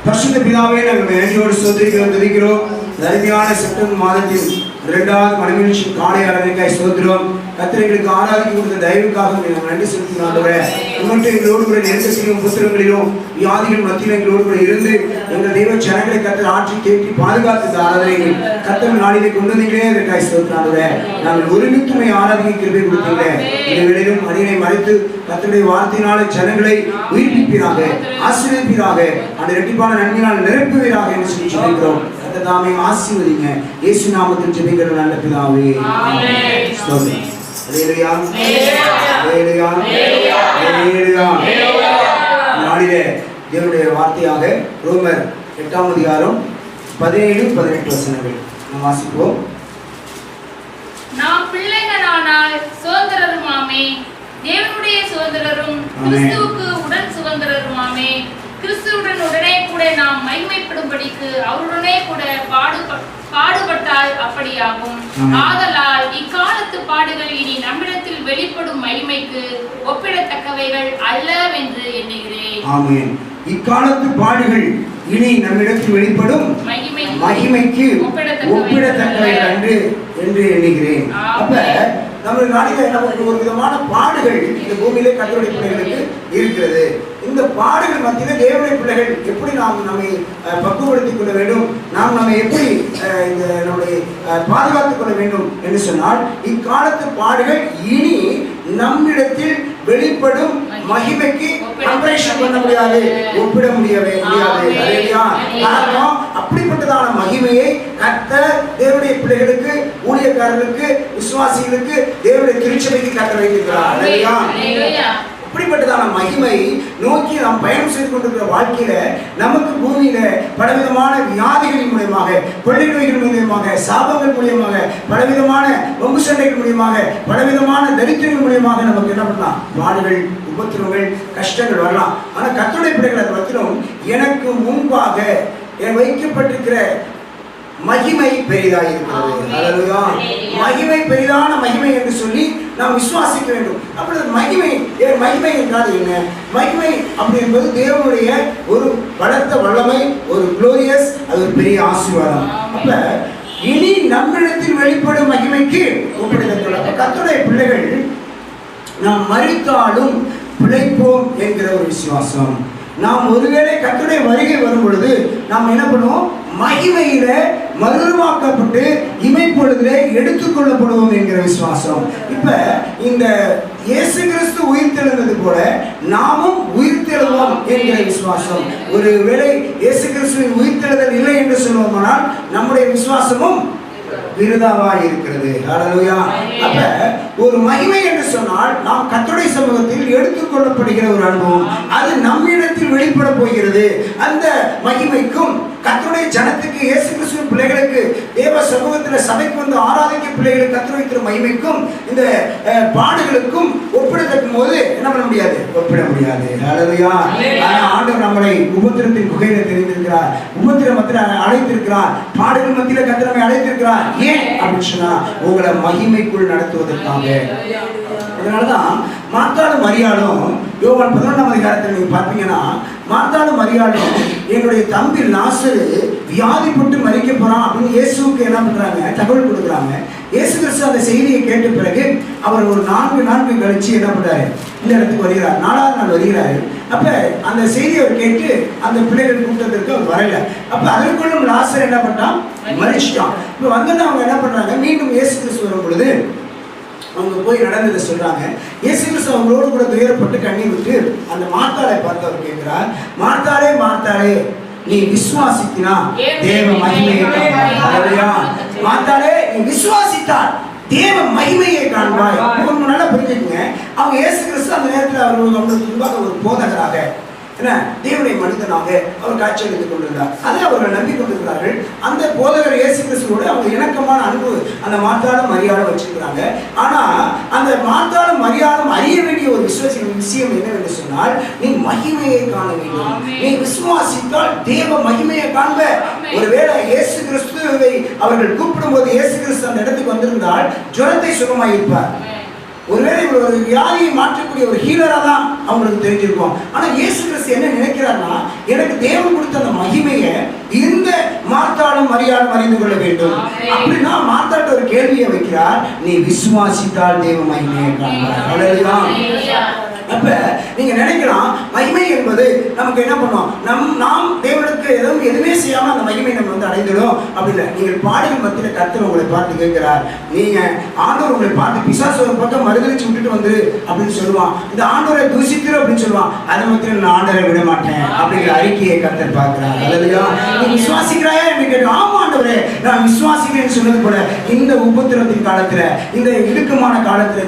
பரிசுத்த பிதாவே, நாங்கள் நன்றியோடு ஸ்தோத்திரிக்கிறோம், துதிக்கிறோம். அருமையான செப்டம்பர் மாதத்தின் 2வது மணிமணிச்சி காலை ஆராதனைக்காய் ஸ்தோத்திரம். கர்த்தர் எங்களுக்கு ஆராதிக்க கொடுத்த தயவுக்காக நாங்கள் நன்றி செலுத்தினோம் ஆண்டவரே. உங்கள்கிட்ட எங்களோடு கூட நெருக்கத்திலும் புத்திரங்களிலும் வியாதிகள் மத்தியில் எங்களோடு கூட இருந்து எங்கள் தெய்வ ஜனங்களை கர்த்தர் ஆற்றி தேற்றி பாதுகாத்து ஆராதனைகள் கர்த்தர் நாளிலே கொண்டு வந்தீங்களே அதற்காய் ஸ்தோத்திரம் ஆண்டவரே. நாங்கள் ஒருமித்துமை ஆராதனை கிருபை கொடுத்தீங்க. இந்த வேளையிலும் அடியை மறைத்து கர்த்தருடைய வார்த்தையினால ஜனங்களை உயிர்ப்பிப்பீராக, ஆசீர்வதிப்பீராக, அந்த இரட்டிப்பான நன்மையினால் நிரப்புவீராக என்று சொல்லி சொல்கிறோம். தாமே ஆசீர்வதிங்க. இயேசு நாமத்தில் ஜெபிக்கிறோம் நல்ல பிதாவே. ஆமென். ஸ்தோத்திரம். அல்லேலூயா. அல்லேலூயா. அல்லேலூயா. நாளிலே தேவனுடைய வார்த்தையாக ரோமர் 8ஆம் அதிகாரம் 17-18 வசனங்கள் நாம் வாசிப்போம். நாம் பிள்ளைகளானால் சுதந்திரருமாமே, தேவனுடைய சுதந்திரரும் கிறிஸ்துவுக்கு உடன் சுதந்திரருமாமே. கிறிஸ்துவுடன் உடனே கூட நாம் மகிமைப்படும்படிக்கு அவருடனே கூட பாடுபட்டால் அப்படியாகும். ஆதலால் இக்காலத்து பாடுகள் இனி நம்மிடத்தில் வெளிப்படும் மகிமைக்கு ஒப்பிடத்தக்கவைகள் அல்லவென்று எண்ணுகிறேன். ஆமென். இக்காலத்து பாடுகள் இனி நம்மிடத்தில் வெளிப்படும் மகிமைக்கு ஒப்பிடத்தக்கவைகள் என்று எண்ணுகிறேன். அப்ப நம்ம நாட்டில நமக்கு ஒரு விதமான பாடுகள் இந்த பூமியிலே கர்த்தருடைய பிள்ளைகளுக்கு இருக்கிறது. இந்த பாடுகள் மத்தியில தேவனுடைய பிள்ளைகள் எப்படி நாம் நம்மை பக்குவப்படுத்திக் கொள்ள வேண்டும், நாம் நம்மை எப்படி இந்த நம்முடைய பாதுகாத்துக் கொள்ள வேண்டும் என்று சொன்னால், இக்காலத்து பாடுகள் இனி நம்மிடத்தில் வெளிப்படும் மகிமைக்கு கம்பேரிசன் பண்ண முடியாது, ஒப்பிட முடியாது. காரணம், அப்படிப்பட்டதான மகிமையை கர்த்தர் தேவனுடைய பிள்ளைகளுக்கு, ஊழியக்காரர்களுக்கு, விசுவாசிகளுக்கு, தேவனுடைய திருச்சபைக்கு கர்த்தர் வைத்திருக்கிறார். அப்படிப்பட்டதான மகிமை நோக்கி நாம் பயணம் செய்து கொண்டிருக்கிற வாழ்க்கையில நமக்கு பூமியில பலவிதமான வியாதிகளின் மூலியமாக, கொள்ளை நோய்கள் மூலியமாக, சாபங்கள் மூலியமாக, பலவிதமான வம்பு சண்டைகள் மூலியமாக, பலவிதமான தரித்திரங்கள் மூலியமாக நமக்கு என்ன பண்ணலாம், பாடுகள், உபத்திரங்கள், கஷ்டங்கள் வரலாம். ஆனா கர்த்தருடைய பிள்ளைகள் அது பத்திலும் எனக்கு முன்பாக வைக்கப்பட்டிருக்கிற மகிமை பெரிதாக இருக்கிறது. அல்லேலூயா. மகிமை பெரிதான மகிமை என்று சொல்லி நாம் விசுவாசிக்க வேண்டும். அப்பொழுது மகிமை என்றால் என்ன? மகிமை அப்படி என்பது தேவனுடைய ஒரு பலத்த வல்லமை, ஒரு குளோரியஸ், அது ஒரு பெரிய ஆசீர்வாதம். அப்ப இனி நம்மிடத்தில் வெளிப்படும் மகிமைக்கு ஒப்பிடுதல். கர்த்தருடைய பிள்ளைகள் நாம் மரித்தாலும் பிழைப்போம் என்கிற ஒரு விசுவாசம். நாம் ஒருவேளை கர்த்தருடைய வருகை வரும் பொழுது நாம் என்ன பண்ணுவோம், மகிமையில மறுரூபமாக்கப்பட்டு இமைப்பொழுதிலே எடுத்துக்கொள்ளப்படுவோம் என்கிற விசுவாசம். இப்ப இந்த இயேசு கிறிஸ்து உயிர்த்தெழுந்தது போல நாமும் உயிர்த்தெழுவோம் என்கிற விசுவாசம். ஒருவேளை இயேசு கிறிஸ்துவின் உயிர்த்தெழுதல் இல்லை என்று சொல்லுவோமானால் நம்முடைய விசுவாசமும் விருதாவாய் இருக்கிறது. ஹல்லேலூயா. அப்ப ஒரு மகிமை என்று சொன்னால் நாம் கர்த்தருடைய சமூகத்தில் எடுத்துக்கொள்ளப்படுகிற ஒரு அனுபவம், அது நம்மிடத்தில் வெளிப்பட போகிறது. அந்த மகிமைக்கும் கர்த்தருடைய ஜனத்துக்கு, இயேசு கிறிஸ்துவின் பிள்ளைகளுக்கு, தேவ சமூகத்தில் சபைக்கு வந்து ஆராதிக்க பிள்ளைகளுக்கு கர்த்தர் வைக்கிற மகிமைக்கும் இந்த பாடுகளுக்கும் ஒப்பிடத்தக்கும் போது என்ன பண்ண முடியாது, ஒப்பிட முடியாது. ஹல்லேலூயா. ஆண்டவர் நம்மளை உபத்திரத்தின் குகையில தெரிந்திருக்கிறார், உபத்திர மத்தியில் அழைத்திருக்கிறார், பாடுகள் மத்தியில் கர்த்தர் நம்மை அழைத்திருக்கிறார். ஏன் அப்படின்னு சொன்னா உங்களை மகிமைக்குள் நடத்துவதற்காக. அதனாலதான் மார்த்தாளும் மரியாளும் யோவான் 11ஆம் அதிகாரத்தில் நீங்க பார்த்தீங்கன்னா, மார்த்தாளும் மரியாளும் என்னுடைய தம்பி லாசரு வியாதிப்பட்டு மரிக்க போறான் அப்படின்னு இயேசுவுக்கு என்ன பண்றாங்க, தகவல் கொடுக்குறாங்க. இயேசு கிறிஸ்து அந்த செய்தியை கேட்ட பிறகு அவர் ஒரு 4 நாட்கள் கழிச்சு என்ன பண்றாரு, இந்த இடத்துக்கு வருகிறார். 4ஆவது நாள் வருகிறாரு. அப்ப அந்த செய்தியை அவர் கேட்டு அந்த பிள்ளைகள் கூட்டத்திற்கு அவர் வரல. அப்ப அதற்குள்ளும் லாசர் என்ன பண்ணான், மரிச்சிட்டான். இப்ப வந்துட்டு அவங்க என்ன பண்றாங்க, மீண்டும் இயேசு கிறிஸ்து வரும் பொழுது அவங்க போய் நடந்ததை சொல்றாங்க. இயேசு கிறிஸ்து அவங்களோடு கூட துயரப்பட்டு கண்ணீர் விட்டு அந்த மார்த்தாளை பார்த்து அவர் கேட்கிறார், மார்த்தாளே மார்த்தாளே, நீ விசுவாசித்தினா தேவ மகிமையை காண்பாய். மார்த்தாளே, நீ விசுவாசித்தால் தேவ மகிமையை காண்பாய். நல்லா புரிஞ்சுக்கங்க, அவங்க இயேசு கிறிஸ்து அந்த நேரத்தில் அவர்களுக்கு முன்பாக ஒரு போதகராக, தேவனுடைய மனிதனாக அவர் காட்சி அளித்துக் கொண்டிருந்தார். அதை அவர்கள் நம்பி கொண்டிருக்கிறார்கள். அந்த போதகர் இயேசு கிறிஸ்துவோடு அவங்க இணக்கமான அன்பு அந்த மார்த்தாளும் மரியாளும் வச்சிருக்கிறாங்க. ஆனா அந்த மார்த்தாளும் மரியாளும் அறிய வேண்டிய ஒரு விஷயம் என்னவென்று சொன்னால், நீ மகிமையை காண வேண்டும். நீ விசுவாசித்தால் தேவ மகிமையை காண்ப. ஒருவேளை இயேசு கிறிஸ்துவை அவர்கள் கூப்பிடும் போது இயேசு கிறிஸ்து அந்த இடத்துக்கு வந்திருந்தால் ஜுரத்தை சுகமாயிருப்பார். ஒருவேளை ஒரு வியாதியை மாற்றக்கூடிய ஒரு ஹீலரா தான் அவங்களுக்கு தெரிஞ்சிருக்கும். ஆனா இயேசு கிறிஸ்து என்ன நினைக்கிறார்னா, எனக்கு தேவன் கொடுத்த அந்த மகிமையை இந்த மார்த்தாளும் மரியாளும் அறிந்து கொள்ள வேண்டும். அப்படின்னா மார்த்தாட்ட ஒரு கேள்வியை வைக்கிறார், நீ விசுவாசித்தால் தேவ மகிமையை காண்பார். அல்லேலூயா. அப்ப நீங்க நினைக்கலாம், மகிமை என்பது நமக்கு என்ன பண்ணும், நாம் தேவனுக்கு எதுவுமே செய்யாம அந்த மகிமை நம்ம வந்து அடைந்துடும் அப்படி இல்லை. நீங்கள் பாடுகள் மத்தியில கர்த்தர் உங்களை பார்த்து கேட்கிறார், நீங்க ஆண்டவர் உங்களை பார்த்து பிசாசு ஒரு பக்கம் மறுதளிச்சு விட்டுட்டு வந்துரு அப்படின்னு சொல்லுவான், இந்த ஆண்டவரை தூசிக்கிற அப்படின்னு சொல்லுவான், அதை மத்தியில் நான் ஆண்டவரை விட மாட்டேன் அப்படிங்கிற அறிக்கையை கர்த்தர் பார்க்கிறார். அல்லேலூயா. நீ விசுவாசிக்கிறாயா என்று கேட்டு, ஆமா ஆண்டவரே நான் விசுவாசிக்கிறேன்னு சொன்னது போல இந்த உபத்திரத்தின் காலத்துல, இந்த இடுக்கமான காலத்துல,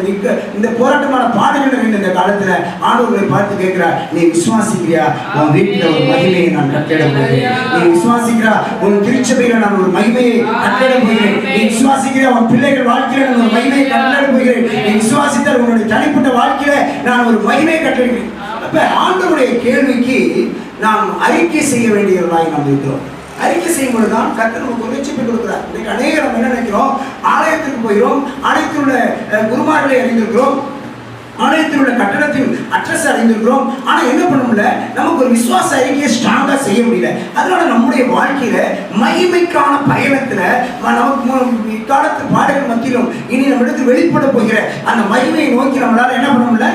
இந்த போராட்டமான பாடுகள் இந்த காலத்துல ஆண்டவரை பார்த்து கேட்கிறார், நீ விசுவாசிக்கிறியா உன் வீட்டில் ஒரு மகிமையை நான் கட்டிட போகிறேன், நீ விசுவாசிக்கிறா உன் திருச்சபையில நான் ஒரு மகிமையை கட்டிட போகிறேன், நீ விசுவாசிக்கிறியா உன் பிள்ளைகள் வாழ்க்கையில நான் ஒரு மகிமையை கட்டிட போகிறேன், நீ விசுவாசித்தால் உன்னுடைய தனிப்பட்ட வாழ்க்கையில நான் ஒரு மகிமையை கட்டிடுகிறேன். அப்ப ஆண்டவருடைய கேள்விக்கு நாம் அறிக்கை செய்ய வேண்டியவர்களாய் நாம் இருக்கிறோம். அறிக்கை செய்யும் பொழுதுதான் கர்த்தர் நமக்கு ஒரு ரட்சிப்பை கொடுக்கிறார். இன்னைக்கு அநேகர் நம்ம என்ன நினைக்கிறோம், ஆலயத்துக்கு போகிறோம், ஆலயத்தில் உள்ள குருமார்களை அறிந்திருக்கிறோம், ஆலயத்தில் உள்ள கட்டடத்தின் அட்ரஸ் அறிந்திருக்கிறோம், ஆனா என்ன பண்ண முடியல, நமக்கு ஒரு விசுவாச அறிக்கையை ஸ்ட்ராங்கா செய்ய முடியல. அதனால நம்முடைய வாழ்க்கையில மகிமைக்கான பயணத்துல நமக்கு இக்காலத்து பாடுகள் மத்தியிலும் இனி நம்ம இடத்துல வெளிப்பட போகிற அந்த மகிமையை நோக்கி நம்மளால என்ன பண்ண முடியல,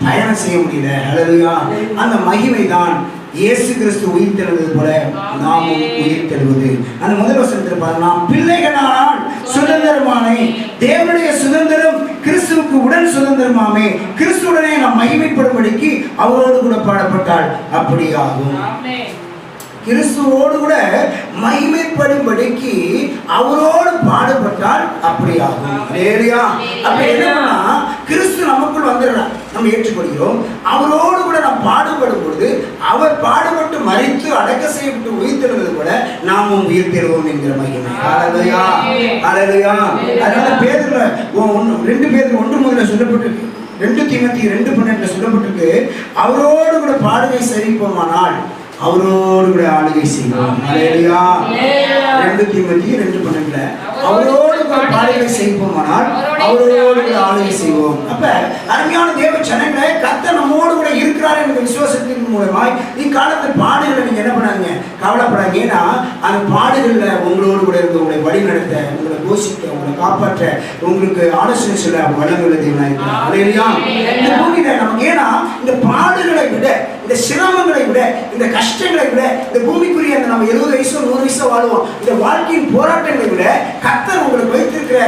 பயணம் செய்ய முடியல. அல்லேலூயா. அந்த மகிமை தான் இயேசு கிறிஸ்து உயிர் தெழுவது போல நாமும் உயிர் தெழுவது. அந்த முதல் வசனத்தில் பாருங்க, நாம் பிள்ளைகளானால் சுதந்திரமானே, தேவனுடைய சுதந்திரம் கிறிஸ்துவுக்கு உடன் சுதந்திரமாமே, கிறிஸ்துவுடனே நாம் மகிமைப்படும்படிக்கு அவரோடு கூட பாடப்பட்டால் அப்படி ஆகும். கிறிஸ்துவோடு கூட மகிமைப்படும்படிக்கு அவரோடு பாடுபட்டால் அப்படி ஆகும். அல்லேலூயா. அப்ப என்னன்னா, கிறிஸ்து நமக்குள் வந்துடுறார், நம்ம ஏற்றுக்கொள்கிறோம், அவரோடு கூட நாம் பாடுபடும் பொழுது அவர் பாடுபட்டு மரித்து அடக்க செய்யப்பட்டு உயிர் தெழுவது போல நாமும் உயிர் தெழுவோம் என்கிற மகிமை. அல்லேலூயா. அல்லேலூயா. அதனால பேதுருல 2 பேதுரு 1 சொல்லப்பட்டிருக்கு, 2 தீமோத்தேயு 2:12 சொல்லப்பட்டிருக்கு, அவரோடு கூட பாடுகை சரிப்போமானால் அவரோடு கூட ஆளுகை செய்வோம். அல்லேலூயா. 2 தீமோத்தேயு 2:12 அவரோடு கூட பாடுகை செய்வோமானால் அவரோடு கூட ஆளுகை செய்வோம். அப்ப அருமையான தேவ ஜனங்களே, கர்த்தர் நம்மோடு கூட இருக்கிறார் என்ற விசுவாசத்தின் மூலமாய் இக்காலத்தில் பாடுகளை நீங்க என்ன பண்ணாங்க, கவலைப்படாங்க. ஏன்னா அந்த பாடுகள்ல உங்களோடு கூட இருந்து உங்களை வழி நடத்த, உங்களை போஷிக்க, உங்களை காப்பாற்ற, உங்களுக்கு ஆலோசனை சொல்ல வளமுள்ள தேவனாய் இருக்கிறார். அல்லேலூயா. இந்த பூமியில நமக்கு ஏன்னா இந்த பாடுகளை விட, இந்த சிரமங்களை விட, இந்த கஷ்டங்களை விட, இந்த பூமிக்குரிய நம்ம 70 வயசு 100 வயசு வாழ்வோம், இந்த வாழ்க்கையின் போராட்டங்களை விட கர்த்தர் உங்களுக்கு வைத்திருக்கிற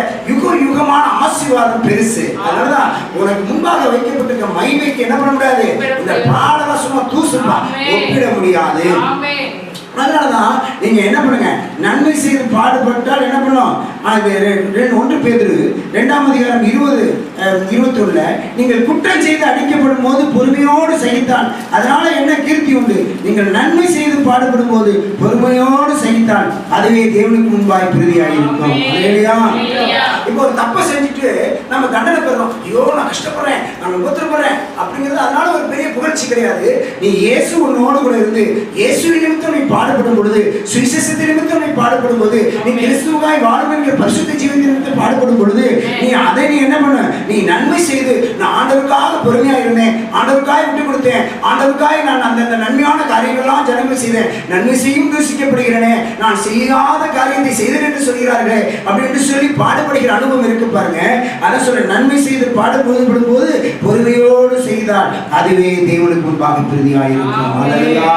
யுகமான ஆசீர்வாதம் பெருசு. அதனாலதான் உனக்கு முன்பாக வைக்கப்பட்டிருக்க மகிமைக்கு என்ன பண்ண முடியாது, இந்த பாடல சும்மா தூசுமா ஒப்பிட முடியாது. அதனாலதான் நீங்க என்ன பண்ணுங்க, நன்மை செய்து பாடுபட்டால் என்ன பண்ணும், 1 பேதுரு 2:20-21 நீங்கள் குற்றம் செய்து அடிக்கப்படும் போது பொறுமையோடு சகித்தால் அதனால என்ன கீர்த்தி உண்டு, நீங்கள் நன்மை செய்து பாடுபடும் போது பொறுமையோடு சகித்தால் அதுவே தேவனுக்கு முன்பாய் பிரதியாகி இருக்கும். அல்லேலூயா. இப்போ ஒரு தப்பை செஞ்சுட்டு நம்ம தண்டனை பெறணும், ஐயோ நான் கஷ்டப்படுறேன், நான் உபத்திரப்படுறேன் அப்படிங்கிறது அதனால ஒரு பெரிய புகழ்ச்சி கிடையாது. நீ இயேசு உன்னோடு கூட இருந்து இயேசு நிமித்தம் நீ பாடுபடும் பொழுது, சுவிசேஷத்தின் நிமித்தம் நீ பாடுபடும் போது, நீ கிறிஸ்துவுக்காய் வாழும் என்கிற பரிசுத்த ஜீவத்தின் நிமித்தம் பாடுபடும் பொழுது நீ அதை நீ என்ன பண்ண, நீ நன்மை செய்து, நான் ஆண்டவருக்காக பொறுமையா இருந்தேன், ஆண்டவருக்காய் விட்டு கொடுத்தேன், ஆண்டவருக்காய் நான் அந்த நன்மையான காரியங்கள்லாம் ஜனங்கள் செய்தேன், நன்மை செய்யும் தூசிக்கப்படுகிறேனே, நான் செய்யாத காரியத்தை செய்தேன் என்று சொல்கிறார்களே அப்படின்னு சொல்லி பாடுபடுகிற அனுபவம் இருக்கு பாருங்க. அதை சொல்ல, நன்மை செய்து பாடுபடும் போது பொறுமையோடு செய்தால் அதுவே தேவனுக்கு முன்பாக பிரதியாயிருக்கும். அல்லேலூயா.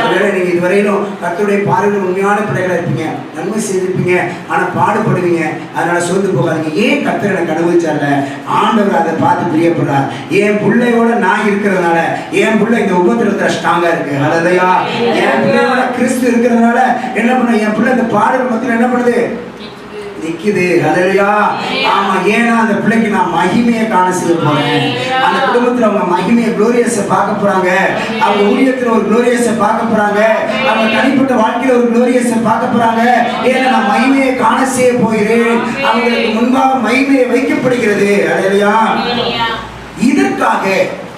ஒருவேளை நீங்க இதுவரையிலும் கர்த்தருடைய பார்வையில் உண்மையான பிள்ளைகளா இருப்பீங்க, நன்மை செய்திருப்பீங்க, ஆனா பாடுபடுவீங்க, அதனால சோர்ந்து போகாதீங்க. ஏன் கர்த்தர் எனக்கு அனுபவிச்சார்ல, ஆண்டவர் அதை பார்த்து பிரியப்படுறார். என் பிள்ளையோட நான் இருக்கிறதுனால, என் பிள்ளை இந்த உபத்திரத்துல ஸ்ட்ராங்கா இருக்கு. அல்லேலூயா. என் பிள்ளையோட கிறிஸ்து இருக்கிறதுனால என்ன பண்ண, என் பிள்ளை இந்த பாடுகள் மத்தியில் என்ன பண்ணுது, நிக்குது. அல்லேலூயா. ஆமா, ஏன்னா அந்த பிள்ளைக்கு நான் மகிமையை காண செய்ய போறேன். அந்த குடும்பத்துல அவங்க மகிமையை குளோரியஸை பார்க்க போறாங்க, அவங்க ஊழியத்துல ஒரு குளோரியஸை பார்க்க போறாங்க, அவங்க தனிப்பட்ட வாழ்க்கையில ஒரு குளோரியஸை பார்க்க போறாங்க. ஏன்னா நான் மகிமையை காண செய்ய போகிறேன், அவங்களுக்கு முன்பாக மகிமையை வைக்கப்படுகிறது. அல்லேலூயா. இதற்காக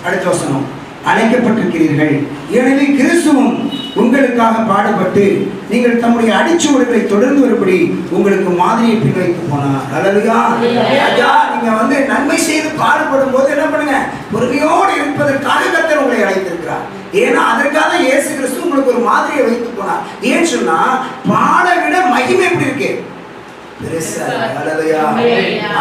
அடுத்த வசனம், அழைக்கப்பட்டிருக்கிறீர்கள், எனவே கிறிஸ்துவும் உங்களுக்காக பாடுபட்டு நீங்கள் தம்முடைய அடிச்சுவடுகளை தொடர்ந்து வரும்படி உங்களுக்கு மாதிரியை பின்வைத்து போனார். அல்லேலூயா. ஐயா, நீங்க நன்மை செய்து பாடுபடும் ஏன்னா அதற்காக இயேசு கிறிஸ்து உங்களுக்கு ஒரு மாதிரியை வைத்து போனார். ஏன்னு சொன்னா பாலை விட மகிமை எப்படி இருக்கு? பெருசா. ஹல்லேலூயா.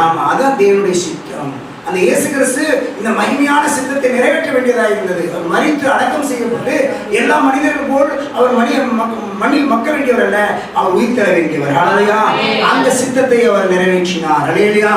ஆமா, அதான் தேவனுடைய சித்தம். அந்த இயேசு கிறிஸ்து இந்த மகிமையான சித்தத்தை நிறைவேற்ற வேண்டியதாக இருந்தது. அவர் மரித்து அடக்கம் செய்யப்பட்டு எல்லா மனிதர்கள் போல் அவர் மண்ணில் மக்க வேண்டியவர் அல்ல, அவர் உயிர் தர வேண்டியவர். ஹல்லேலூயா. அந்த சித்தத்தை அவர் நிறைவேற்றினார். ஹல்லேலூயா.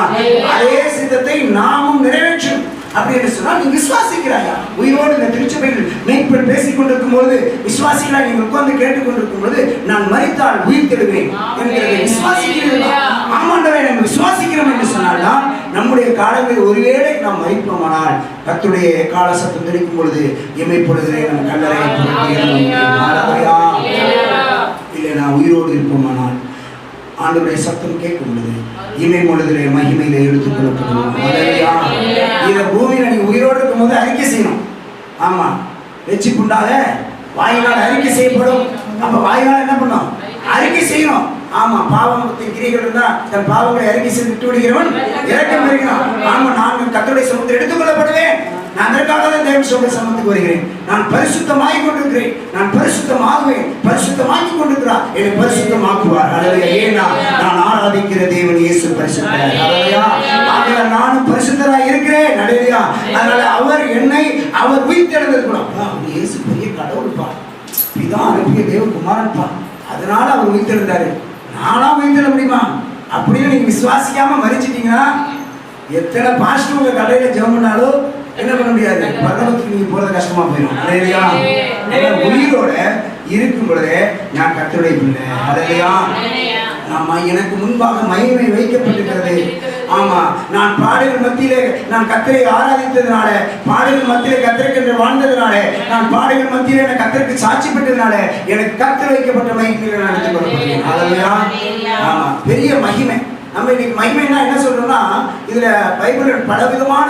அதே சித்தத்தை நாமும் நிறைவேற்றும் அப்படின்னு சொன்னா நீ விசுவாசிக்கிறாயா? உயிரோடு இந்த திருச்சபையில் மேய்ப்பன் பேசிக் கொண்டிருக்கும் போது விசுவாசிகளா நீங்கள் உட்கார்ந்து கேட்டுக்கொண்டிருக்கும் போது நான் மரித்தால் உயிர் தருவேன் என்கிறதை விசுவாசிக்கிறீர்களா? ஆமாண்டவே நம்ம விசுவாசிக்கிறோம் என்று சொன்னால்தான் நம்முடைய காலங்களில் ஒருவேளை நாம் மரிப்போமானால் கர்த்தருடைய கால சத்தம் தெரிவிக்கும் பொழுது எமைப்படுகிறேன் நம் கல்லறை இல்லை நான் உயிரோடு இருப்போமானால் ஆண்டவருடைய சத்தம் கேட்கும் பொழுது இமை பொழுதிலே மகிமையிலே எடுத்துக் கொள்ளப்படுவோம். இதை பூமியில நீ உயிரோடு இருக்கும் போது அறிக்கை செய்யணும். ஆமா, வெற்றிக்குண்டாக வாயினால் அறிக்கை செய்யப்படும். அப்ப வாயினால் என்ன பண்ணும்? அறிக்கை செய்யணும். ஆமா, பாவத்தின் கிரிகள் இருந்தா தன் பாவங்களை அறிக்கை செய்து விட்டு விடுகிறவன் இரக்கம் பெறுகிறான். ஆமா, நான் கர்த்தருடைய சமூகத்தில் எடுத்துக் கொள்ளப்படுவேன். நான் அதற்காக தான் தேவ சமூகத்துக்கு வருகிறேன். நான் பரிசுத்தமாகி கொண்டிருக்கிறேன். நான் பரிசுத்தமாகுவேன். பரிசுத்தமாக்கி கொண்டிருக்கிறார். என்னை பரிசுத்தமாக்குவார். ஹல்லேலூயா. ஏன்னா நான் ஆராதிக்கிற தேவன் இயேசு பரிசுத்தர். ஹல்லேலூயா. ஆகையால் நானும் பரிசுத்தராய் இருக்கிறேன். ஹல்லேலூயா. அதனால அவர் என்னை அவர் உயிர்த்தெழுந்திருக்கிறார். இயேசு பெரிய கடவுள்பா, பிதா அனுப்பிய தேவகுமாரன்பா, அதனால அவர் உயிர்த்தெழுந்தாரு. நானா உயிர்த்தெழ முடியுமா அப்படின்னு நீங்க விசுவாசிக்காம மரிச்சிட்டீங்கன்னா எத்தனை பாஸ்டர் உங்க கடையில ஜெபம் பண்ணாலும் என்ன பண்ண முடியாது, பரலோகத்துக்கு நீங்க போறது கஷ்டமா போயிடும். ஹல்லேலூயா. உயிரோட இருக்கும் பொழுதே நான் கர்த்தருடைய பிள்ளை. ஹல்லேலூயா. ஆமா, எனக்கு முன்பாக மகிமை வைக்கப்பட்டிருக்கிறது. ஆமா, நான் பாடல்கள் மத்தியிலே நான் கர்த்தரை ஆராதித்ததுனால, பாடல்கள் மத்தியிலே கர்த்தருக்கு வாழ்ந்ததுனால, நான் பாடல்கள் மத்தியிலே நான் கர்த்தருக்கு சாட்சி பெற்றதுனால எனக்கு கர்த்தர் வைக்கப்பட்ட மகிமையை நான் எடுத்துக் கொள்ளப்படுகிறேன். ஹல்லேலூயா. ஆமா, பெரிய மகிமை. நம்ம இன்னைக்கு மகிமைன்னா என்ன சொல்றோம்னா, இதுல பைபிளில் பலவிதமான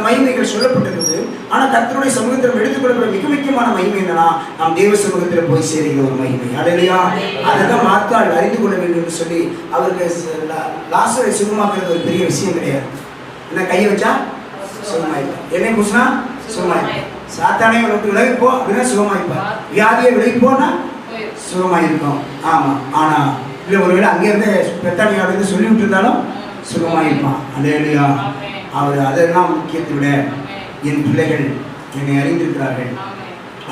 மகிமைகள் சொல்லப்பட்டிருக்குது. ஆனா கர்த்தருடைய சமூகத்தில் எடுத்துக்கொள்ளப்பட்ட மிக முக்கியமான மகிமை என்னன்னா, நாம் தேவ சமூகத்தில் போய் சேருகிற ஒரு மகிமை. ஹல்லேலூயா. அதைதான் மாத்தாள் அறிந்து கொள்ள வேண்டும் என்று சொல்லி அவருக்கு லாசரை சுகமாக்குறது ஒரு பெரிய விஷயம் கிடையாது. என்ன கையை வச்சா சுகமாயிப்பா, என்னை குசுனா சுகமாயிப்பா, சாத்தானே விட்டு விலகி போ அப்படின்னா சுகமாயிப்பா, வியாதியை விலகி போனா சுகமாயிருக்கும். ஆமா, ஆனா இல்லை ஒருவேளை அங்கேருந்து பெத்தானியாவிலிருந்து சொல்லி விட்டுருந்தாலும் சுகமாயிருப்பான். ஹல்லேலூயா. அவர் அதெல்லாம் முக்கியத்தை விட என் பிள்ளைகள் என்னை அறிந்திருக்கிறார்கள்,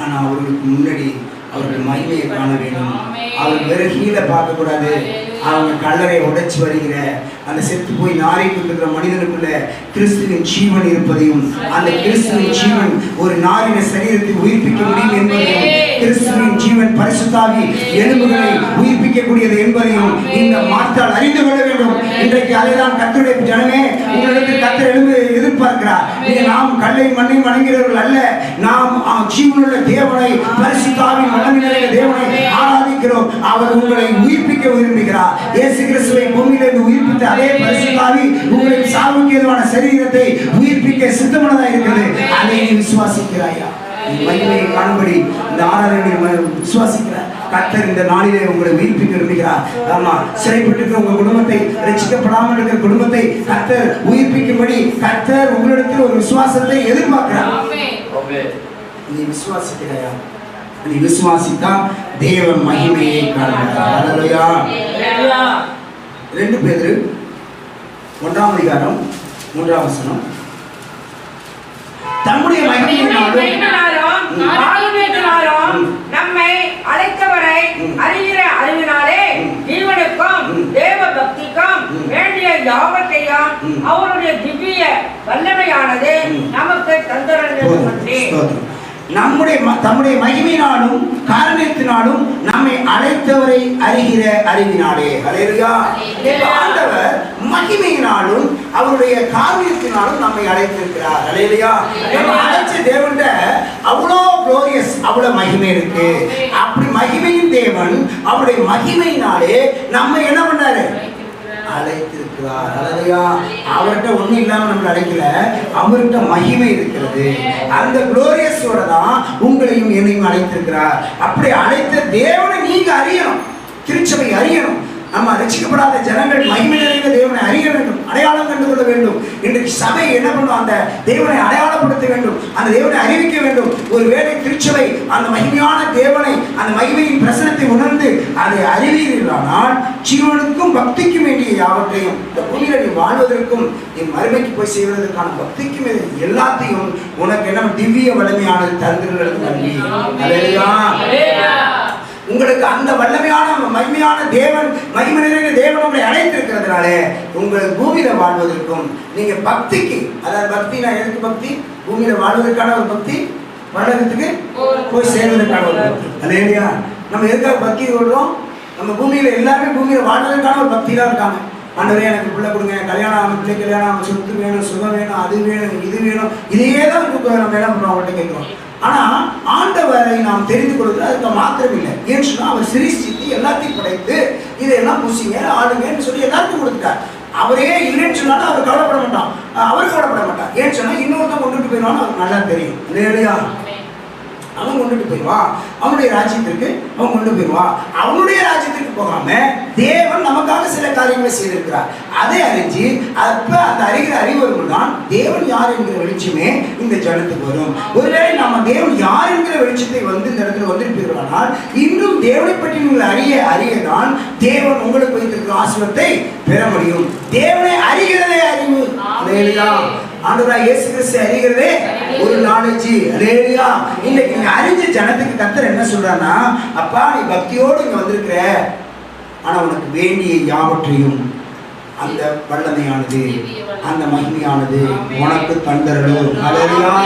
ஆனால் அவர்களுக்கு முன்னாடி அவர்கள் மகிமையை காண வேண்டும். அவர்கள் வேறு கீழே பார்க்கக்கூடாது. அவங்க கல்லறை உடைச்சு வருகிற அந்த செத்து போய் நாரை கொண்டிருக்கிற மனிதனுக்குள்ள கிறிஸ்துவின் ஜீவன் இருப்பதையும், அந்த கிறிஸ்துவின் ஜீவன் ஒரு நாரின சரீரத்தை உயிர்ப்பிக்க முடியும் என்பதையும், கிறிஸ்துவின் ஜீவன் பரிசுத்தாவி எலும்புகளை உயிர்ப்பிக்கக்கூடியது என்பதையும் இந்த மாற்றால் அறிந்து கொள்ள வேண்டும். இன்றைக்கு அதைதான் கர்த்தருடைய ஜனமே உங்களிடத்தில் கர்த்தர் எழுந்து எதிர்பார்க்கிறார். நாம் கல்லை மண்ணை வணங்குகிறவர்கள் அல்ல, நாம் ஜீவனுள்ள தேவனை, பரிசுத்தாவின் வல்லமையுள்ள தேவனை ஆராதிக்கிறோம். அவர் உங்களை உயிர்ப்பிக்க விரும்புகிறார். இயேசு கிறிஸ்துவை பூமியிலிருந்து உயிர்ப்பித்த அதே பரிசுத்தாவி உங்களை சாவுக்கு ஏதுவான சரீரத்தை உயிர்ப்பிக்க சித்தமானதாக இருக்கிறது. அதை நீ விசுவாசிக்கிறாயா? மகிமையை காணும்படி இந்த ஆராதனை விசுவாசிக்கிறார். கர்த்தர் இந்த நாளிலே உங்களை உயிர்ப்பிக்க விரும்புகிறார். ஆமா, சிறைப்பட்டிருக்கிற உங்க குடும்பத்தை, ரட்சிக்கப்படாமல் இருக்கிற குடும்பத்தை கர்த்தர் உயிர்ப்பிக்கும்படி கர்த்தர் உங்களிடத்தில் ஒரு விசுவாசத்தை எதிர்பார்க்கிறார். நீ விசுவாசிக்கிறாயா? நீ விசுவாசித்தா தேவ மகிமையை காண்கிறார். ஹல்லேலூயா. 2 பேதுரு 1ஆம் அதிகாரம் 3ஆம் வசனம். தம்முடைய மகிமையினாலும் நம்மை அழைத்தவரை அறிகிற அறிவினாலே ஜீவனுக்கும் தேவ பக்திக்கும் வேண்டிய யாவற்றையும் அவருடைய திவ்ய வல்லமையானது நமக்கு தந்தரே. தம்முடைய மகிமையினாலும் காரணத்தினாலும் நம்மை அழைத்தவரை அறிகிற அறிவினாலே. ஹல்லேலூயா. ஆண்டவர் மகிமையினாலும் அவருடைய காரணத்தினாலும் நம்மை அழைத்திருக்கிறார். ஹல்லேலூயா. நம்ம அழைச்ச தேவன்ட அவ்வளோ குளோரியஸ், அவ்வளோ மகிமை இருக்கு. அப்படி மகிமையின் தேவன் அவருடைய மகிமையினாலே நம்ம என்ன பண்ணாரு? அழைத்திருக்கிறார். ஹல்லேலூயா. அவர்கிட்ட ஒண்ணும் இல்லாம நம்மளை அழைக்கல, அவர்கிட்ட மகிமை இருக்கிறது. அந்த குளோரியஸோட தான் உங்களையும் என்னையும் அழைத்திருக்கிறார். அப்படி அழைத்த தேவனை நீங்க அறியணும், திருச்சபை அறியணும். நம்ம ரட்சிக்கப்படாத ஜனங்கள் மகிமை நிறைந்த தேவனை அறிய வேண்டும், அடையாளம் கண்டு கொள்ள வேண்டும். இன்றைக்கு சபை என்ன பண்ணும்? அந்த தேவனை அடையாளப்படுத்த வேண்டும், அந்த தேவனை அறிவிக்க வேண்டும். ஒருவேளை திருச்சபை அந்த மகிமையான தேவனை, அந்த மகிமையின் பிரசனத்தை உணர்ந்து அதை அறிவீர்களானால் ஜீவனுக்கும் பக்திக்கும் வேண்டிய யாவற்றையும், இந்த பூமியில நீ வாழ்வதற்கும் நீ மறுமைக்கு போய் செய்வதற்கான பக்திக்கும் எல்லாத்தையும் உனக்கு என்ன திவ்ய வலிமையானது தந்திரங்களுக்கு நன்றி. உங்களுக்கு அந்த வல்லமையான மகிமையான தேவன், மகிமை நிறைந்த தேவன் உங்களை அழைத்திருக்கிறதுனால உங்கள் பூமியில வாழ்வதற்கும் நீங்க பக்திக்கு, அதாவது பக்தினா எதுக்கு பக்தி? பூமியில வாழ்வதற்கான ஒரு பக்தி, பரலோகத்துக்கு போய் சேர்வதற்கான ஒரு பக்தி. அல்லேலூயா. நம்ம எதுக்காக பக்தி சொல்றோம்? நம்ம பூமியில எல்லாருமே பூமியில வாழ்வதற்கான ஒரு பக்தி தான் இருக்காங்க. ஆண்டவரே எனக்கு பிள்ளை கொடுங்க, கல்யாணம் ஆகும், பிள்ளை கல்யாணம் ஆகும், சொத்து வேணும், சுகம் வேணும், அது வேணும், இது வேணும், இதையே தான் நம்ம என்ன பண்ணுறோம்? அவங்கள்ட்ட கேட்குறோம். ஆனால் ஆண்டவரை நாம் தெரிந்து கொள்வது அதுக்கு மாத்திரம் இல்லை. ஏன்னு சொன்னால் அவர் சிருஷ்டித்து எல்லாத்தையும் படைத்து இதையெல்லாம் பூசிங்க ஆளுங்கன்னு சொல்லி எல்லாருக்கும் கொடுத்துட்டார். அவரே இல்லைன்னு சொன்னாலும் அவர் கவலைப்பட மாட்டான், அவர் கவலைப்பட மாட்டார். ஏன்னு சொன்னால் இன்னொருத்தன் கொண்டுட்டு போயிடுவான்னு அவருக்கு நல்லா தெரியும் இல்லையா? அவன் கொண்டுட்டு போயிடுவான், அவனுடைய ராஜ்யத்திற்கு அவன் கொண்டு போயிடுவான். அவனுடைய ராஜ்யத்திற்கு போகாம தேவன் நமக்காக சில காரியங்களை செய்திருக்கிறார். அதை அறிஞ்சு அப்ப அந்த அறிகிற அறிவர்கள் தான் தேவன் யார் என்கிற வெளிச்சமே இந்த ஜனத்துக்கு வரும். ஒருவேளை நம்ம தேவன் யார் என்கிற வெளிச்சத்தை வந்து இந்த இடத்துல வந்திருப்பீர்களானால் இன்னும் தேவனை பற்றி நீங்கள் அறியதான் தேவன் உங்களுக்கு வைத்திருக்கிற ஆசீர்வாதத்தை பெற முடியும். தேவனை அறிகிறதே அறிவு. அல்லேலூயா. ஆண்டவராய் இயேசு கிறிஸ்து அறிகிறதே ஒரு நாலேஜ். அல்லேலூயா. இன்னைக்கு நீங்க அறிஞ்ச ஜனத்துக்கு கர்த்தர் என்ன சொல்றாருன்னா, அப்பா நீ பக்தியோடு இங்க வந்திருக்கிற, ஆனா உனக்கு வேண்டிய யாவற்றையும் அந்த வல்லமையானது, அந்த மகிமையானது உனக்கு தந்தரலும். அல்லேலூயா.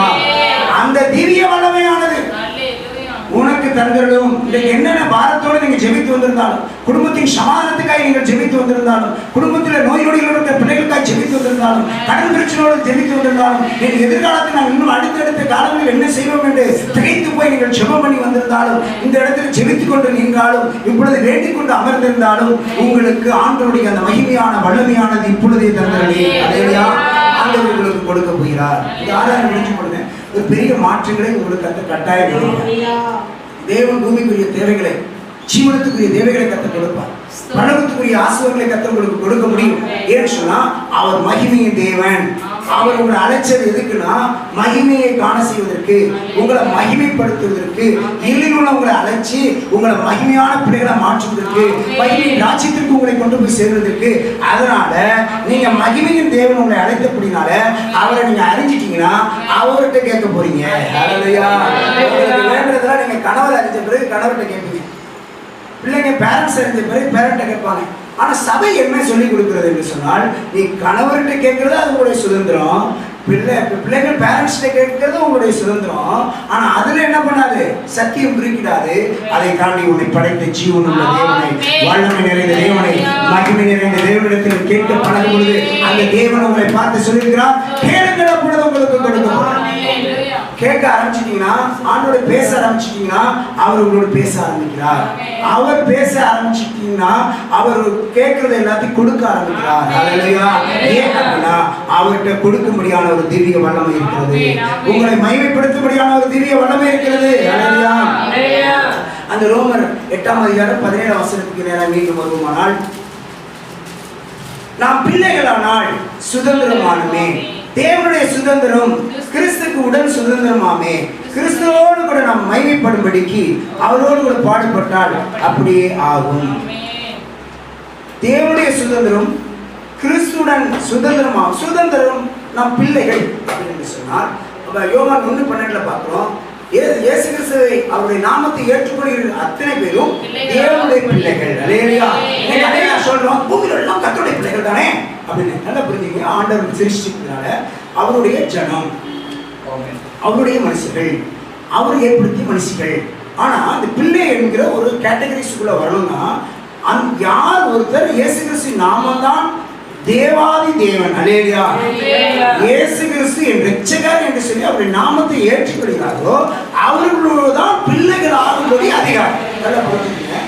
அந்த திவ்ய வல்லமையானது உனக்கு தந்தரலும். இன்னைக்கு என்னென்ன பாரத்தோடு நீங்க ஜெபித்து வந்திருந்தாலும், குடும்பத்தின் சமாதானத்துக்காக நீங்கள் ஜெபித்து வந்திருந்தாலும், குடும்பத்தில் நோய் நொடிகளோட இருக்கிற பிள்ளைகளுக்காக ஜெபித்து வந்திருந்தாலும், கடன் பிரச்சனையோடு ஜெபித்து வந்திருந்தாலும், நீங்கள் எதிர்காலத்தில் நாங்கள் இன்னும் அடுத்தடுத்த காலங்களில் என்ன செய்வோம் என்று திகைத்து போய் நீங்கள் ஜெபம் பண்ணி வந்திருந்தாலும், இந்த இடத்தில் ஜெபித்துக் கொண்டு நின்றாலும், இப்பொழுது வேண்டிக் கொண்டு அமர்ந்திருந்தாலும், உங்களுக்கு ஆண்டவருடைய அந்த மகிமையான வல்லமையானது இப்பொழுதே தந்தரலே. அல்லேலூயா. ஆண்டவர் உங்களுக்கு கொடுக்க போகிறார். இந்த ஆராதனை முடிச்சு கொடுங்க. ஒரு பெரிய மாற்றங்களை உங்களுக்கு அந்த கட்டாயம். தேவன் பூமிக்குரிய தேவைகளை, ஜீவனத்துக்குரிய தேவைகளை கற்றுக் கொடுப்பார். பரலோகத்துக்குரிய ஆசீர்வாதங்களை கர்த்தர் உங்களுக்கு கொடுக்க முடியும். ஏன்னு சொன்னா அவர் மகிமையின் தேவன். அவர் உங்களை அழைச்சது எதுக்குன்னா மகிமையை காண செய்வதற்கு, உங்களை மகிமைப்படுத்துவதற்கு, இல்லைன்னு உங்களை அழைச்சி உங்களை மகிமையான பிள்ளைகளை மாற்றுவதற்கு, மகிமையின் ராஜ்யத்திற்கு உங்களை கொண்டு போய் சேர்வதற்கு. அதனால நீங்க மகிமையின் தேவன் உங்களை அழைத்தபடினால அவரை நீங்க அறிஞ்சிட்டீங்கன்னா அவர்கிட்ட கேட்க போறீங்க. உங்களுக்கு வேண்டதெல்லாம் நீங்க கணவர் அறிஞ்ச பிறகு கணவர்கிட்ட கேட்பீங்க, பிள்ளைங்க பேரண்ட்ஸ் அறிஞ்ச பிறகு பேரண்ட்டை கேட்பாங்க. ஆனா சபை என்ன சொல்லி கொடுக்கிறது என்று சொன்னால், நீ கணவர்கிட்ட கேட்கறது அது உங்களுடைய சுதந்திரம், பிள்ளைகள் பேரண்ட்ஸ்கிட்ட கேட்கறது உங்களுடைய சுதந்திரம். ஆனா அதுல என்ன பண்ணாது, சத்தியம் குறிக்கிடாது. அதை தாண்டி உன்னை படைத்த ஜீவன் உள்ள தேவனை, வல்லமை நிறைந்த தேவனை, மகிமை நிறைந்த தேவனிடத்தில் கேட்க பழகும் பொழுது அந்த தேவன் உங்களை பார்த்து சொல்லியிருக்கிறார், கேளுங்கள் அப்பொழுது உங்களுக்கு கொடுக்கப்படும். கேட்க ஆரம்பிச்சிட்டீங்கன்னா, ஆண்டோட பேச ஆரம்பிச்சிட்டீங்கன்னா அவர் உங்களோட பேச ஆரம்பிக்கிறார். அவர் பேச ஆரம்பிச்சிட்டீங்கன்னா அவர் கேட்கறத எல்லாத்தையும் கொடுக்க ஆரம்பிக்கிறார். அல்லேலூயா. ஏன் அப்படின்னா அவர்கிட்ட கொடுக்கும்படியான ஒரு திவ்ய வல்லமை இருக்கிறது, உங்களை மகிமைப்படுத்தும்படியான ஒரு திவ்ய வல்லமை இருக்கிறது. அல்லேலூயா. அந்த ரோமர் 8ஆம் அதிகாரம் 17ஆம் வசனத்துக்கு நேரம் மீண்டும் வருவோமானால், நாம் பிள்ளைகளானால் சுதந்திரமானமே, தேவனுடைய சுதந்திரம் கிறிஸ்துக்கு உடன் சுதந்திரமாமே, கிறிஸ்துவோடு கூட நாம் மகிமைப்படும்படிக்கு அவரோடு கூட பாடுபட்டால் அப்படியே ஆகும். தேவனுடைய சுதந்திரம் கிறிஸ்துடன் சுதந்திரமாகும். சுதந்திரம் நம் பிள்ளைகள் அப்படின்னு சொன்னால் யோவான் 1:12 பார்க்கிறோம். இயேசு கிறிஸ்துவை அவருடைய நாமத்தை ஏற்றுக்கொள்கிற அத்தனை பேரும் தேவனுடைய பிள்ளைகள். அல்லேலூயா. நீங்க சொல்றோம் பூமியில எல்லாம் கர்த்தருடைய பிள்ளைகள் தானே அப்படின்னு நல்லா புரிஞ்சுங்க. ஆண்டவர் சிருஷ்டிக்கிறதுனால அவருடைய ஜனம், அவருடைய மனுஷர்கள், அவர் ஏற்படுத்திய மனுஷர்கள். ஆனா அந்த பிள்ளை என்கிற ஒரு கேட்டகரிஸ்குள்ள வரணும்னா யார் ஒருத்தர் இயேசு கிறிஸ்து நாமம் தான் தேவாதி தேவன். அல்லேலூயா. இயேசு கிறிஸ்து என் இரட்சகர் என்று சொல்லி அவருடைய நாமத்தை ஏற்றுக்கொள்கிறார்களோ அவர்களோடு தான் பிள்ளைகள் ஆகும்படி அதிகாரம். நல்லா புரிஞ்சுக்கங்க.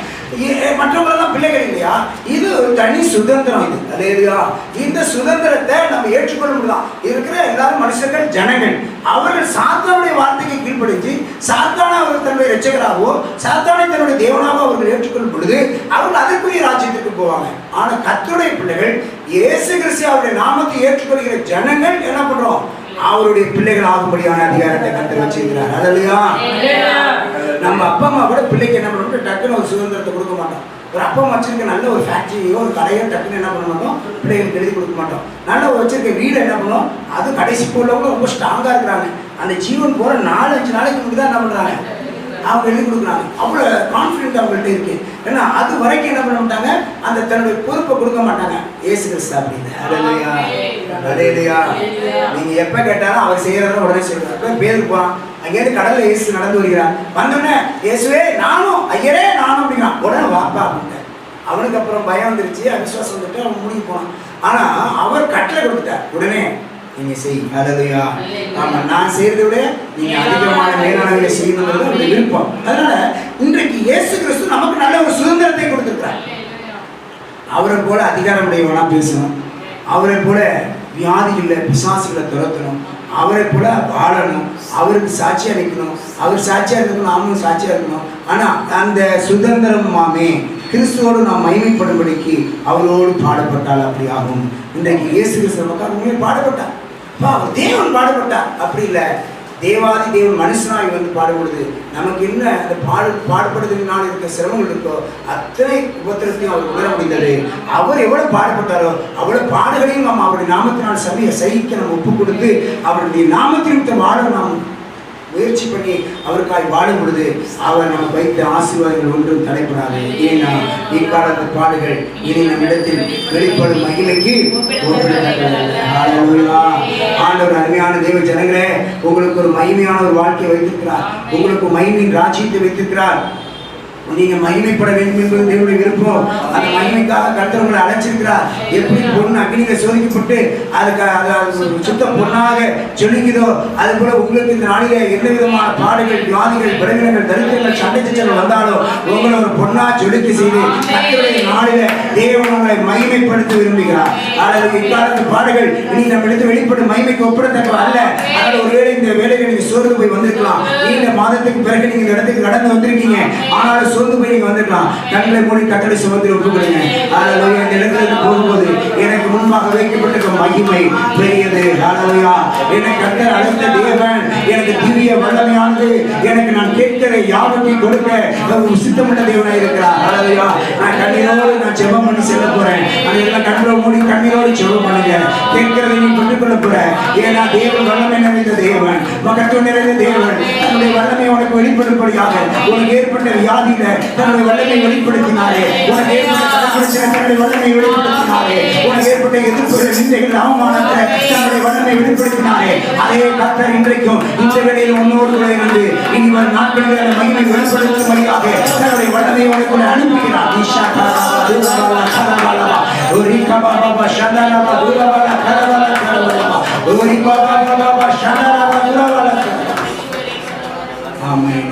மற்றவங்களெல்லாம் பிள்ளைகள் இல்லையா? இது தனி சுதந்திரம். இது அல்லேலூயா. இந்த சுதந்திரத்தை நம்ம ஏற்றுக்கொள்ள முடியலாம். இருக்கிற எல்லாரும் மனுஷர்கள், ஜனங்கள். அவர்கள் சாத்தானுடைய வார்த்தைக்கு கீழ்ப்படிஞ்சு சாத்தானை அவர்கள் தன்னுடைய இரட்சகராகவோ சாத்தானை தன்னுடைய தேவனாக அவர்கள் ஏற்றுக்கொள்ளும் பொழுது அவர்கள் அதற்குரிய ராஜ்யத்துக்கு போவாங்க. ஆனால் கர்த்தருடைய பிள்ளைகள், இயேசு கிறிஸ்து அவருடைய நாமத்தை ஏற்றுக்கொள்கிற ஜனங்கள் என்ன பண்றோம்? அவருடைய பிள்ளைகள் ஆகும்படியான அதிகாரத்தை கர்த்தர் வச்சிருக்கிறார். அல்லேலூயா. நம்ம அப்பா அம்மா கூட பிள்ளைக்கு என்ன பண்ணுவோம்? டக்குன்னு ஒரு சுதந்திரத்தை கொடுக்க மாட்டோம். ஒரு அப்பா அம்மா வச்சிருக்க நல்ல ஒரு ஃபேக்டரியோ ஒரு கடையோ டக்குன்னு என்ன பண்ண மாட்டோம்? பிள்ளைகளுக்கு எழுதி கொடுக்க மாட்டோம். நல்ல வச்சிருக்க வீடு என்ன பண்ணுவோம்? அது கடைசி போலவங்க ரொம்ப ஸ்ட்ராங்கா இருக்கிறாங்க. அந்த ஜீவன் போற 4-5 நாளைக்கு முன்னாடி தான் என்ன பண்றாங்க? அவங்க எழுதி கொடுக்குறாங்க. அவ்வளோ கான்ஃபிடென்ட் அவங்கள்ட்ட இருக்கு. ஏன்னா அது வரைக்கும் என்ன பண்ண மாட்டாங்க? அந்த தன்னுடைய பொறுப்பை கொடுக்க மாட்டாங்க. இயேசு கிறிஸ்து அப்படின்னு. அல்லேலூயா. அல்லேலூயா. நீங்க எப்ப கேட்டாலும் அவர் செய்யறத உடனே செய்வார். பேருக்கு போறான், அங்கேயிருந்து கடல்ல இயேசு நடந்து வருகிறார். வந்தோடனே இயேசுவே நானும், ஐயரே நானும் அப்படிங்கிறான். உடனே வாப்பா அப்படின்ட்டு. அவனுக்கு அப்புறம் பயம் வந்துருச்சு, அவிசுவாசம் வந்துட்டு அவன் முடிவு போனான். ஆனா அவர் கட்டளை கொடுத்துட்டார், உடனே நீங்க செய். அல்லேலூயா. ஆமா, நான் செய்யறதை விட நீங்க அதிகமான மேலானவர்களை செய்யணுங்கிறது அவருடைய விருப்பம். அதனால இன்றைக்கு இயேசு கிறிஸ்து நமக்கு நல்ல ஒரு சுதந்திரத்தை கொடுத்திருக்கிறார். அவரை போல அதிகாரம் உடையவனா பேசணும், அவரை போல வியாதிகளை பிசாசுகளை துரத்தணும், அவரை போல வாழணும், அவருக்கு சாட்சியா நிற்கணும், அவர் சாட்சியா இருக்கணும், நாமும் சாட்சியா இருக்கணும். ஆனா அந்த சுதந்திரம் மாமே கிறிஸ்துவோடு நாம் மகிமைப்படும்படிக்கு அவரோடு பாடுபட்டால் அப்படி ஆகும். இன்றைக்கு இயேசு கிறிஸ்து நமக்காக உண்மையை பாடுபட்டார். அவர் தேவன் பாடுபட்டார். அப்படி இல்லை, தேவாதி தேவன் மனுஷனாய் வந்து பாடுபடுது. நமக்கு என்ன அந்த பாடுபடுறதுனால இருக்க சிரமங்கள் இருக்கோ அத்தனை உபத்திரத்தையும் அவர் உணர முடிந்தது. அவர் எவ்வளவு பாடுபட்டாரோ அவ்வளவு பாடுகளையும் நம்ம அவருடைய நாமத்தினால் சகிக்க நம்ம ஒப்பு கொடுத்து அவருடைய நாமத்திற்கு வாழ நாம் முயற்சி பண்ணி அவருக்காய் வாழும் பொழுது அவர் நமக்கு வைத்த ஆசீர்வாதங்கள் ஒன்றும் தடைப்படாது. ஏன்னா இக்காலத்து பாடுகள் இனி நம் இடத்தில் வெளிப்படும் மகிமைக்கு ஆண்டவர். அருமையான தேவ ஜனங்களே, உங்களுக்கு ஒரு மகிமையான ஒரு வாழ்க்கையை வைத்திருக்கிறார். உங்களுக்கு மகிமையின் ராஜ்யத்தை வைத்திருக்கிறார். நீங்க மகிமைப்பட வேண்டும் என்பது தேவனுடைய விருப்பம். அந்த மகிமைக்காக கர்த்தர் உங்களை அழைச்சிருக்கிறார். எப்படி பொண்ணு அக்னியில சோதிக்கப்பட்டு அதுக்கு சுத்த பொண்ணாக சொல்லிக்குதோ அது போல உங்களுக்கு இந்த நாளிலே எந்த விதமான பாடுகள், வியாதிகள், பலவீனங்கள், தரித்திரங்கள், சண்டை சச்சரவு வந்தாலும் உங்களை ஒரு பொண்ணா ஜொலிக்க செய்து கர்த்தருடைய நாளிலே தேவன் உங்களை மகிமைப்படுத்த விரும்புகிறார். அதாவது இக்காலத்து பாடுகள் இனி நம்ம எடுத்து வெளிப்படும் மகிமைக்கு ஒப்பிடத்தக்க அல்ல. அதனால ஒருவேளை இந்த வேலையை நீங்க சோர்ந்து போய் வந்திருக்கலாம். நீண்ட மாதத்துக்கு பிறகு நீங்க இந்த இடத்துக்கு கடந்து வந்திருக்கீங்க. ஆனாலும் சோர்ந்து போய் நீங்க வந்துடலாம். கண்களை மூடி கட்டளை சுமத்தில் ஒப்புக்கொடுங்க. ஹல்லேலூயா. இந்த இடத்துல போகும்போது எனக்கு முன்பாக வைக்கப்பட்டிருக்க மகிமை பெரியது. ஹல்லேலூயா. என்னை கர்த்தர் அழைத்த தேவன் எனக்கு திவ்ய வல்லமையானது. எனக்கு நான் கேட்கிற யாவற்றையும் கொடுக்க சித்தமுள்ள தேவனாய் இருக்கிறார். ஹல்லேலூயா. நான் கண்ணீரோடு நான் ஜெபம் பண்ணி செல்ல போறேன். அதெல்லாம் கண்களை மூடி கண்ணீரோடு ஜெபம் பண்ணுங்க. கேட்கிறதை நீ பெற்றுக்கொள்ள போற. ஏன்னா தேவன் வல்லமை நிறைந்த தேவன், மகத்துவம் நிறைந்த தேவன். தன்னுடைய வல்லமை உனக்கு வெளிப்படும்படியாக உனக்கு ஏற்பட்ட வியாதியில தன்னுடைய வல்லமை வெளிப்படுத்தினாரே, உனக்கு ஏற்பட்ட பிரச்சனை தன்னுடைய வல்லமை வெளிப்படுத்தினாரே, உனக்கு ஏற்பட்ட எதிர்ப்புகள், நிந்தைகள், அவமானத்தை தன்னுடைய வல்லமை வெளிப்படுத்தினாரே, அதே கர்த்தர் இன்றைக்கும் இந்த வேளையில் உன்னோடு கூட இருந்து இனி வரும் நாட்களில் அந்த மகிமை வெளிப்படுத்தும்படியாக தன்னுடைய வல்லமை உனக்கு அனுப்புகிறார். ஈஷா கரவா தூரவா கரவா ஓரி கபாபா ஷந்தனவா தூரவா கரவா கரவா ஓரி கபாபா ஷந்தனவா தூரவா. ஆமென்.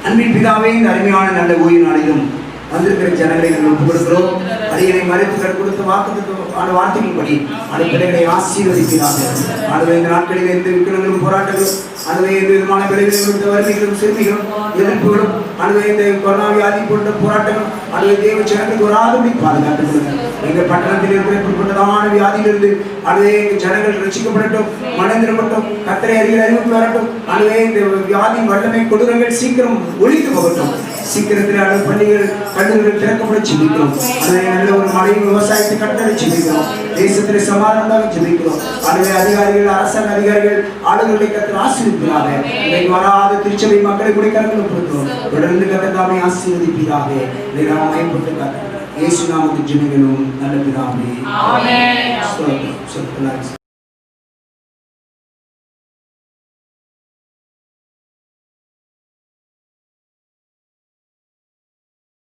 அன்பின் பிதாவே, இந்த அருமையான நல்ல ஓய்வு நாளிலும் வந்திருக்கிற ஜனங்களை நாங்கள் ஒப்புக் கொடுக்கிறோம். அடியனை மறைத்து கொடுத்த வார்த்தைகளின்படி அந்த பிள்ளைகளை ஆசீர்வதிக்கிறார்கள். அதுவே இந்த நாட்களில் எந்த விக்கனங்களும் போராட்டங்களும், அதுவே எந்த விதமான விளைவுகளும், வறுமைகளும், சிறுமிகளும், எதிர்ப்புகளும், அதுவே இந்த கொரோனா வியாதி போன்ற போராட்டங்களும், அதுவே தேவ ஜனங்களுக்கு ஒரு ஆதரவை பாதுகாத்துக் எங்கள் பட்டணத்தில் இருக்கிற குறிப்பிட்டதான வியாதியிலிருந்து அதுவே எங்கள் ஜனங்கள் ரசிக்கப்படட்டும், மனந்திரப்பட்டும், கர்த்தரை அறிவிப்பு வரட்டும். அதுவே இந்த வியாதியின் வல்லமை கொடூரங்கள் சீக்கிரம் ஒழித்து போகட்டும். சீக்கிரத்தில் அளவு பள்ளிகள், கல்லூரிகள் திறக்கப்பட ஜெபிக்கிறோம். அதுவே நல்ல ஒரு மழை விவசாயத்தை கட்டளை ஜெபிக்கிறோம். தேசத்தில் சமாதானமாக ஜெபிக்கிறோம். அதுவே அதிகாரிகள், அரசாங்க அதிகாரிகள், ஆளுநர்களை கர்த்தர் ஆசீர்வதிப்பீராக. இன்றைக்கு வராத திருச்சபை மக்களை கூட கரங்கள் கொடுக்கிறோம். தொடர்ந்து கர்த்தர் தாமே ஆசீர்வதிப்பீராக. இதை நாம் மயப்பட்டு கர்த்தர் இயேசு நாமத்தில் ஜெபிக்கிறோம் நல்ல பிதாவே. ஆமென்.